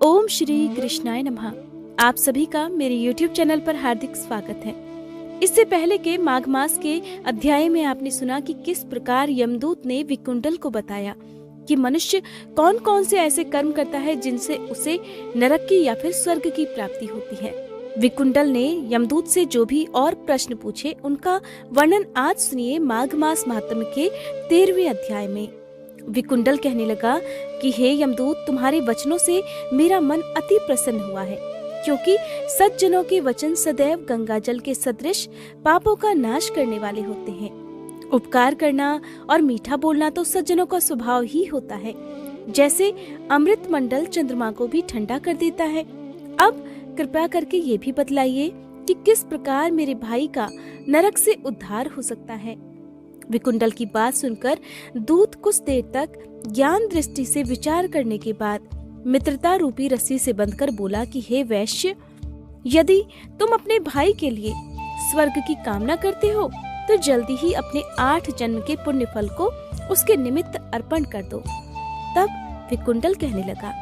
ओम श्री कृष्णाय नमः। आप सभी का मेरे YouTube चैनल पर हार्दिक स्वागत है। इससे पहले के माघ मास के अध्याय में आपने सुना कि किस प्रकार यमदूत ने विकुंडल को बताया कि मनुष्य कौन कौन से ऐसे कर्म करता है जिनसे उसे नरक की या फिर स्वर्ग की प्राप्ति होती है। विकुंडल ने यमदूत से जो भी और प्रश्न पूछे उनका वर्णन आज सुनिए माघ मास महात्म्य के 13वें अध्याय में। विकुंडल कहने लगा कि हे यमदूत, तुम्हारे वचनों से मेरा मन अति प्रसन्न हुआ है, क्योंकि सज्जनों के वचन सदैव गंगाजल के सदृश पापों का नाश करने वाले होते हैं। उपकार करना और मीठा बोलना तो सज्जनों का स्वभाव ही होता है, जैसे अमृत मंडल चंद्रमा को भी ठंडा कर देता है। अब कृपया करके ये भी बतलाइए कि किस प्रकार मेरे भाई का नरक से उद्धार हो सकता है। विकुंडल की बात सुनकर दूत कुछ देर तक ज्ञान दृष्टि से विचार करने के बाद मित्रता रूपी रस्सी से बंधकर बोला कि हे वैश्य, यदि तुम अपने भाई के लिए स्वर्ग की कामना करते हो तो जल्दी ही अपने 8 जन्म के पुण्य फल को उसके निमित्त अर्पण कर दो। तब विकुंडल कहने लगा,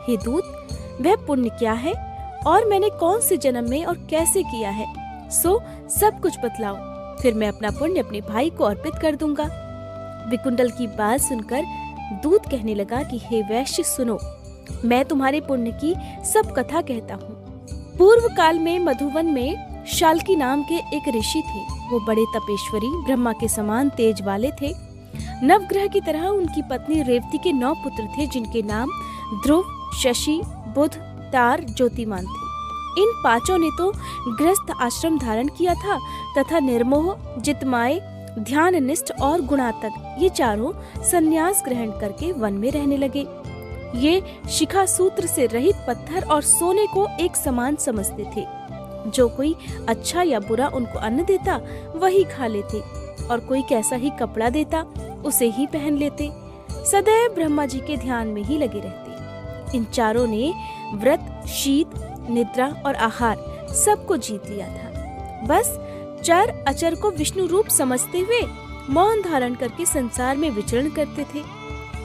हे दूत, वह पुण्य क्या है और मैंने कौन से जन्म में और कैसे किया है, सो सब कुछ बतलाओ, फिर मैं अपना पुण्य अपने भाई को अर्पित कर दूंगा। विकुंडल की बात सुनकर दूत कहने लगा कि हे वैश्य सुनो, मैं तुम्हारे पुण्य की सब कथा कहता हूँ। पूर्व काल में मधुवन में शाल्की नाम के एक ऋषि थे। वो बड़े तपेश्वरी, ब्रह्मा के समान तेज वाले थे। नवग्रह की तरह उनकी पत्नी रेवती के 9 पुत्र थे, जिनके नाम ध्रुव, शशि, बुध, तार, ज्योतिमान थे। इन 5 ने तो गृहस्थ आश्रम धारण किया था तथा निर्मोह, जितमाय, ध्याननिष्ठ और गुणात्मक ये चारों संन्यास ग्रहण करके वन में रहने लगे। ये शिखा सूत्र से रहित पत्थर और सोने को एक समान समझते थे। जो कोई अच्छा या बुरा उनको अन्न देता वही खा लेते और कोई कैसा ही कपड़ा देता उसे ही पहन लेते। सदैव ब्रह्मा जी के ध्यान में ही लगे रहते। इन चारों ने व्रत, शीत, निद्रा और आहार सबको जीत लिया था। बस चर अचर को विष्णु रूप समझते हुए मौन धारण करके संसार में विचरण करते थे।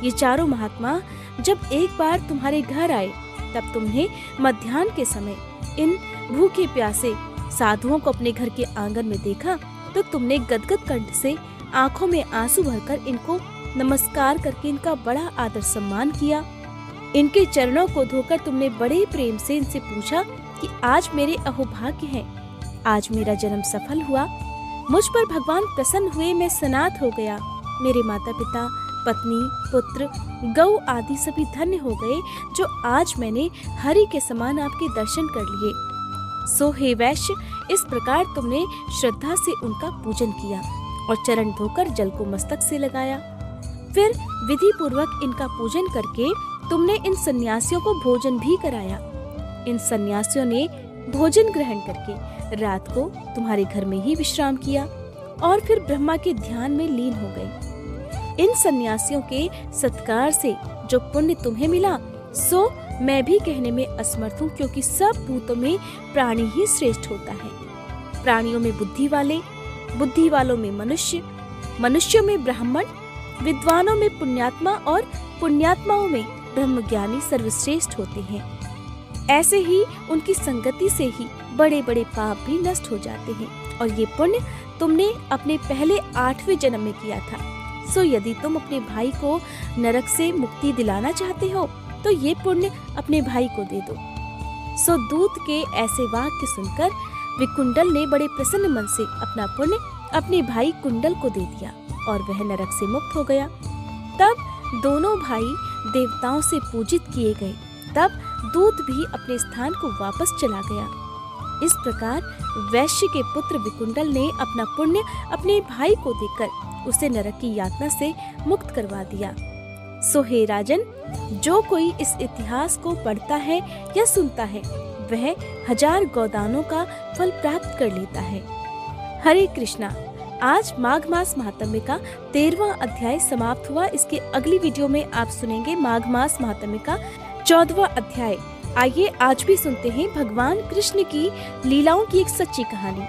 ये चारों महात्मा जब एक बार तुम्हारे घर आए तब तुमने मध्याह्न के समय इन भूखे प्यासे साधुओं को अपने घर के आंगन में देखा तो तुमने गदगद कंठ से आंखों में आंसू भरकर इनको नमस्कार करके इनका बड़ा आदर सम्मान किया। इनके चरणों को धोकर तुमने बड़े प्रेम से इनसे पूछा कि आज मेरे अहोभाग्य हैं, आज मेरा जन्म सफल हुआ, मुझ पर भगवान प्रसन्न हुए, मैं सनाथ हो गया, मेरे माता पिता, पत्नी, पुत्र, गौ आदि सभी धन्य हो गए, जो आज मैंने हरि के समान आपके दर्शन कर लिए। सो हे वैश्य, इस प्रकार तुमने श्रद्धा से उनका पूजन किया और चरण धोकर जल को मस्तक से लगाया। फिर विधि पूर्वक इनका पूजन करके तुमने इन सन्यासियों को भोजन भी कराया। इन सन्यासियों ने भोजन ग्रहण करके रात को तुम्हारे घर में ही विश्राम किया और फिर ब्रह्मा के ध्यान में लीन हो गए। इन सन्यासियों के सत्कार से जो पुण्य तुम्हें मिला सो मैं भी कहने में असमर्थ हूँ, क्योंकि सब भूतों में प्राणी ही श्रेष्ठ होता है। प्राणियों में बुद्धि वाले, बुद्धि वालों में मनुष्य, मनुष्यों में ब्राह्मण, विद्वानों में पुण्यात्मा और पुण्यात्माओं में ब्रह्मज्ञानी सर्वश्रेष्ठ होते हैं। ऐसे ही उनकी संगति से ही बड़े बड़े पाप भी नष्ट हो जाते हैं और ये पुण्य तुमने अपने पहले 8वें जन्म में किया था। सो यदि तुम अपने भाई को नरक से मुक्ति दिलाना चाहते हो तो ये पुण्य अपने भाई को दे दो। सो दूत के ऐसे वाक्य सुनकर विकुंडल ने बड़े प्रसन्न मन से अपना पुण्य अपने भाई कुंडल को दे दिया और वह नरक से मुक्त हो गया। तब दोनों भाई देवताओं से पूजित किए गए। तब दूत भी अपने स्थान को वापस चला गया। इस प्रकार वैश्य के पुत्र विकुंडल ने अपना पुण्य अपने भाई को देकर उसे नरक की यातना से मुक्त करवा दिया। सो हे राजन, जो कोई इस इतिहास को पढ़ता है या सुनता है वह 1000 गोदानों का फल प्राप्त कर लेता है। हरे कृष्णा। आज माघ मास महात्म्य का 13वां अध्याय समाप्त हुआ। इसके अगली वीडियो में आप सुनेंगे माघ मास महात्म्य का 14वां अध्याय। आइए आज भी सुनते हैं भगवान कृष्ण की लीलाओं की एक सच्ची कहानी।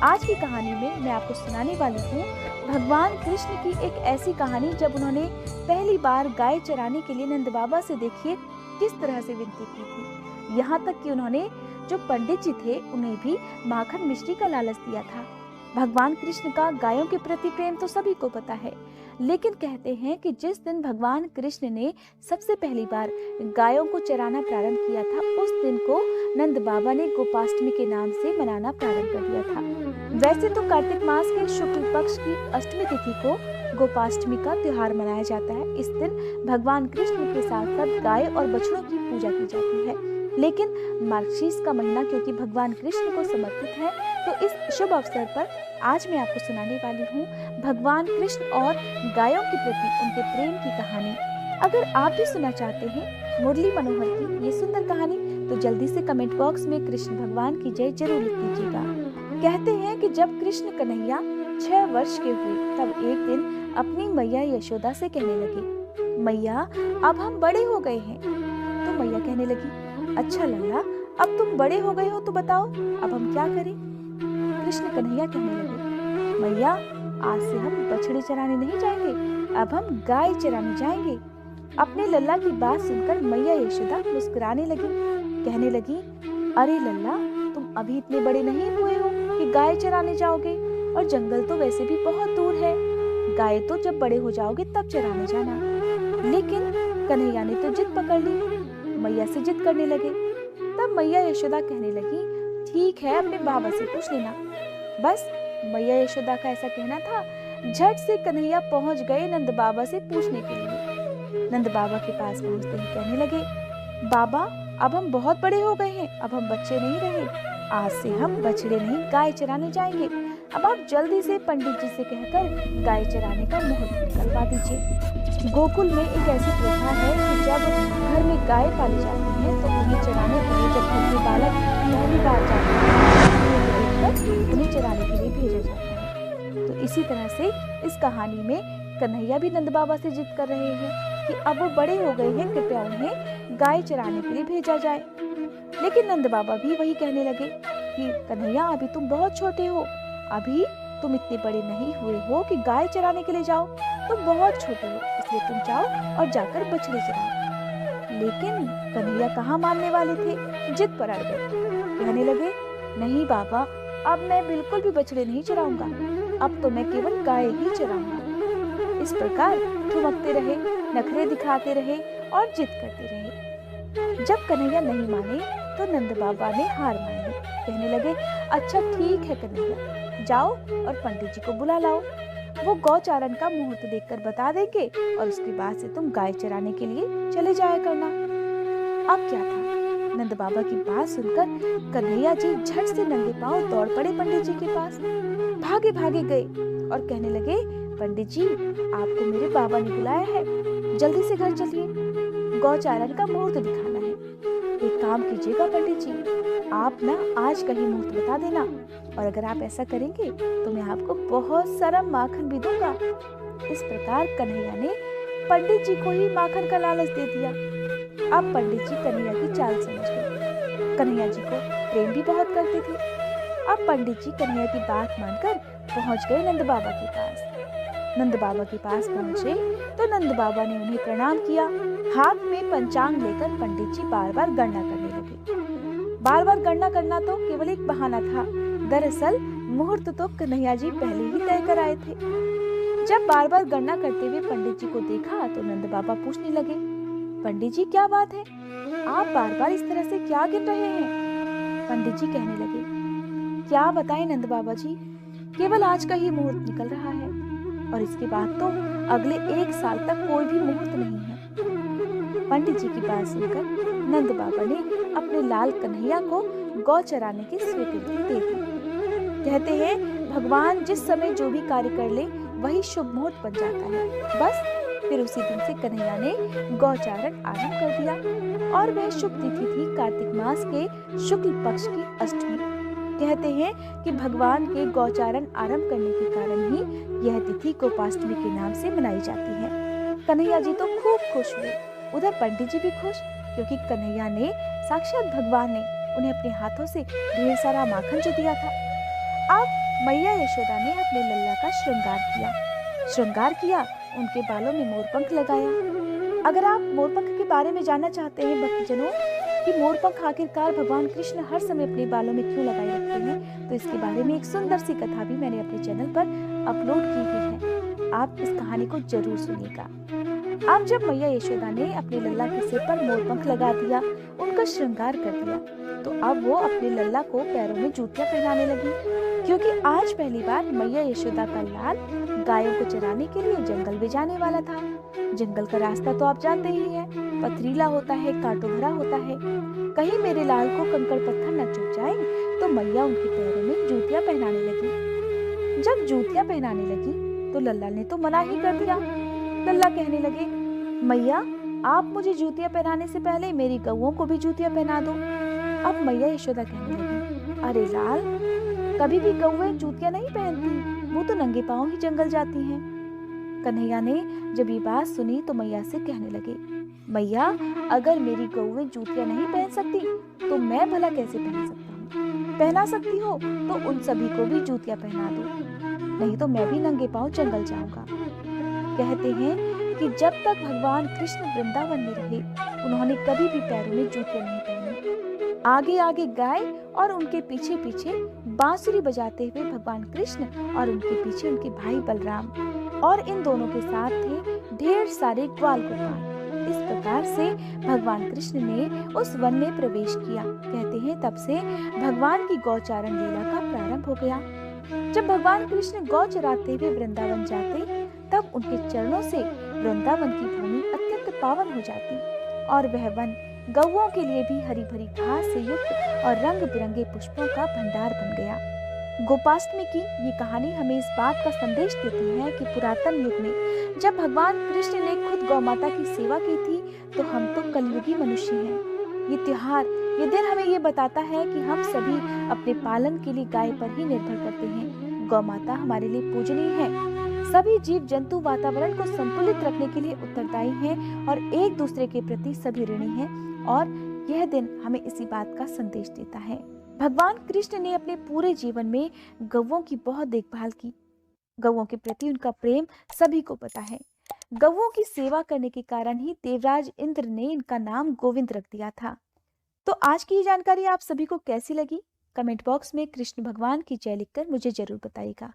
आज की कहानी में मैं आपको सुनाने वाली हूँ भगवान कृष्ण की एक ऐसी कहानी जब उन्होंने पहली बार गाय चराने के लिए नंद बाबा से देखिए किस तरह से विनती की थी। यहाँ तक कि उन्होंने जो पंडित जी थे उन्हें भी माखन मिश्री का लालच दिया था। भगवान कृष्ण का गायों के प्रति प्रेम तो सभी को पता है, लेकिन कहते हैं कि जिस दिन भगवान कृष्ण ने सबसे पहली बार गायों को चराना प्रारंभ किया था, उस दिन को नंद बाबा ने गोपाष्टमी के नाम से मनाना प्रारंभ कर दिया था। वैसे तो कार्तिक मास के शुक्ल पक्ष की अष्टमी तिथि को गोपाष्टमी का त्योहार मनाया जाता है। इस दिन भगवान कृष्ण के साथ साथ गाय और बछड़ों की पूजा की जाती है, लेकिन मार्गशीर्ष का महीना क्योंकि भगवान कृष्ण को समर्पित है, तो इस शुभ अवसर पर आज मैं आपको सुनाने वाली हूँ भगवान कृष्ण और गायों के प्रति उनके प्रेम की कहानी। अगर आप भी सुनना चाहते हैं मुरली मनोहर की ये सुंदर कहानी, तो जल्दी से कमेंट बॉक्स में कृष्ण भगवान की जय जरूर लिख दीजिएगा। कहते हैं कि जब कृष्ण कन्हैया 6 वर्ष के हुए, तब एक दिन अपनी मैया यशोदा से कहने लगे, मैया अब हम बड़े हो गए हैं। तो मैया कहने लगी, अच्छा लल्ला, अब तुम बड़े हो गए हो तो बताओ अब हम क्या करें। कृष्ण कन्हैया कहने लगे, मैया आज से हम बछड़े चराने नहीं जाएंगे, अब हम गाय चराने जाएंगे। अपने लल्ला की बात सुनकर मैया यशोदा मुस्कुराने लगी, कहने लगी, अरे लल्ला, तुम अभी इतने बड़े नहीं हुए हो कि गाय चराने जाओगे, और जंगल तो वैसे भी बहुत दूर है। गाय तो जब बड़े हो जाओगे तब चराने जाना। लेकिन कन्हैया ने तो जिद पकड़ ली, मैया से जिद करने लगे। तब मैया यशोदा कहने लगी, ठीक है, अपने बाबा से पूछ लेना। बस मैया यशोदा का ऐसा कहना था, झट से कन्हैया पहुंच गए नंद बाबा से पूछने के लिए। नंद बाबा के पास पहुंचते ही कहने लगे, बाबा अब हम बहुत बड़े हो गए हैं, अब हम बच्चे नहीं रहे, आज से हम बछड़े नहीं गाय चराने जाएंगे। अब आप जल्दी से पंडित जी से कहकर गाय चराने का मुहूर्त निकलवा दीजिए। गोकुल में एक ऐसी प्रथा है कि जब घर में गाय पाली जाती है तो उन्हें चराने के लिए, जब घर के बालक पहली बार जाते हैं तो उन्हें चराने के लिए भेजा जाता है। तो इसी तरह से इस कहानी में कन्हैया भी नंद बाबा से जिद कर रहे हैं कि अब वो बड़े हो गए हैं, कृपया उन्हें गाय चराने के लिए भेजा जाए। लेकिन नंद बाबा भी वही कहने लगे कि कन्हैया अभी तुम बहुत छोटे हो, अभी तुम इतने बड़े नहीं हुए हो कि गाय चराने के लिए जाओ, तुम बहुत छोटे हो, इसलिए तुम जाओ और जाकर बछड़े चराओ। लेकिन कन्हैया कहाँ मानने वाले थे, जिद पर अड़ गए। कहने लगे, नहीं बाबा, अब मैं बिल्कुल भी बछड़े नहीं चराऊंगा, अब तो मैं केवल गाय ही चराऊंगा। इस प्रकार ठुमकते रहे, नखरे दिखाते रहे और जिद करते रहे। जब कन्हैया नहीं माने तो नंद बाबा ने हार मान ली। कहने लगे, अच्छा ठीक है कन्हैया, जाओ और पंडित जी को बुला लाओ, वो गौचारण का मुहूर्त देखकर बता देंगे और उसके बाद से तुम गाय चराने के लिए चले जाया करना। अब क्या था, नंद बाबा की बात सुनकर कन्हैया जी झट से नंगे पांव दौड़ पड़े पंडित जी के पास, भागे भागे गए और कहने लगे, पंडित जी आपको मेरे बाबा ने बुलाया है, जल्दी से घर चलिए, गौचारण का मुहूर्त दिखाना है। एक काम कीजिएगा पंडित जी, आप ना आज का ही मुहूर्त बता देना, और अगर आप ऐसा करेंगे तो मैं आपको बहुत सारा माखन भी दूंगा। इस प्रकार कन्हैया ने पंडित जी को ही माखन का लालच दे दिया। अब पंडित जी कन्हैया की चाल समझ गए। कन्हैया जी को प्रेम भी बहुत करते थे। अब पंडित जी कन्हैया की बात मानकर पहुंच गए नंद बाबा के पास। नंद बाबा के पास पहुंचे तो नंद बाबा ने उन्हें प्रणाम किया। हाथ में पंचांग लेकर पंडित जी बार बार गणना करने लगे। बार बार गणना करना तो केवल एक बहाना था, दरअसल मुहूर्त तो कन्हैया जी पहले ही तय कर आए थे। जब बार बार गणना करते हुए पंडित जी को देखा तो नंद बाबा पूछने लगे, पंडित जी क्या बात है, आप बार बार इस तरह से क्या गिन रहे हैं? पंडित जी कहने लगे, क्या बताएं नंद बाबा जी, केवल आज का ही मुहूर्त निकल रहा है और इसके बाद तो अगले 1 साल तक कोई भी मुहूर्त नहीं है। पंडित जी की बात सुनकर नंद बाबा ने अपने लाल कन्हैया को गौ चराने की स्वीकृति दे दी। कहते हैं भगवान जिस समय जो भी कार्य कर ले वही शुभ मुहूर्त बन जाता है। बस फिर उसी दिन से कन्हैया ने गौचारण आरंभ कर दिया और वह शुभ तिथि थी कार्तिक मास के शुक्ल पक्ष की अष्टमी। कहते हैं कि भगवान के गौचारण आरंभ करने के कारण ही यह तिथि गोपाष्टमी के नाम से मनाई जाती है। कन्हैया जी तो खूब खुश हुए, उधर पंडित जी भी खुश, क्योंकि कन्हैया ने साक्षात भगवान ने उन्हें अपने हाथों से ढेर सारा माखन जो दिया था। अब मैया यशोदा ने अपने लल्ला का श्रृंगार किया, उनके बालों में मोरपंख लगाया। अगर आप मोरपंख के बारे में जानना चाहते हैं भक्तजनों कि मोरपंख आखिरकार भगवान कृष्ण हर समय अपने बालों में क्यों लगाए रखते हैं, तो इसके बारे में एक सुंदर सी कथा भी मैंने अपने चैनल पर अपलोड की हुई है। आप इस कहानी को जरूर सुनिएगा। अब जब मैया यशोदा ने अपने लल्ला के सिर पर मोरपंख लगा दिया, उनका श्रृंगार कर दिया, तो अब वो अपने लल्ला को पैरों में जूतियां पहनाने लगी, क्योंकि आज पहली बार मैया यशोदा का लाल गायों को चराने के लिए जंगल में जाने वाला था। जंगल का रास्ता तो आप जानते ही हैं, पथरीला होता है, कांटों भरा होता है। कहीं मेरे लाल को कंकड़ पत्थर न चुभ जाए, तो मैया उनके पैरों में जूतियां पहनाने लगी। जब जूतियां पहनाने लगी तो लल्ला ने तो मना ही कर दिया। लल्ला कहने लगे, मैया आप मुझे जूतियां पहनाने से पहले मेरी गऊओं को भी जूतियां पहना दो। अब मैया यशोदा कहने लगी, अरे लाल, कभी भी गऊएं जूतियां नहीं पहनती, वो तो नंगे पांव ही जंगल जाती हैं। कन्हैया ने जब ये बात सुनी तो मैया से कहने लगे, मैया अगर मेरी गऊएं जूतियां नहीं पहन सकती तो मैं भला कैसे पहन सकता हूँ? पहना सकती हो तो उन सभी को भी जूतियां पहना दो, नहीं तो मैं भी नंगे पांव जंगल जाऊंगा। कहते हैं कि जब तक भगवान कृष्ण वृंदावन में रहे, उन्होंने कभी भी पैरों में जूतियां नहीं पहनी। आगे आगे गाय और उनके पीछे पीछे बांसुरी बजाते हुए भगवान कृष्ण और उनके पीछे उनके भाई बलराम, और इन दोनों के साथ थे ढेर सारे ग्वाल गोपाल। इस प्रकार से भगवान कृष्ण ने उस वन में प्रवेश किया। कहते हैं तब से भगवान की गौचारण लीला का प्रारंभ हो गया। जब भगवान कृष्ण गौ चराते हुए वृंदावन जाते, तब उनके चरणों से वृंदावन की भूमि अत्यंत पावन हो जाती और वह वन गौओं के लिए भी हरी भरी घास से युक्त और रंग बिरंगे पुष्पों का भंडार बन गया। गोपाष्टमी की ये कहानी हमें इस बात का संदेश देती है कि पुरातन युग में जब भगवान कृष्ण ने खुद गौ माता की सेवा की थी, तो हम तो कलयुगी मनुष्य हैं। ये त्योहार, ये दिन हमें ये बताता है कि हम सभी अपने पालन के लिए गाय पर ही निर्भर करते हैं। गौ माता हमारे लिए पूजनीय है। सभी जीव जंतु वातावरण को संतुलित रखने के लिए उत्तरदायी हैं और एक दूसरे के प्रति सभी ऋणी हैं, और यह दिन हमें इसी बात का संदेश देता है। भगवान कृष्ण ने अपने पूरे जीवन में गौओं की बहुत देखभाल की। गौओं के प्रति उनका प्रेम सभी को पता है। गौओं की सेवा करने के कारण ही देवराज इंद्र ने इनका नाम गोविंद रख दिया था। तो आज की ये जानकारी आप सभी को कैसी लगी? कमेंट बॉक्स में कृष्ण भगवान की जय लिखकर मुझे जरूर बताइएगा।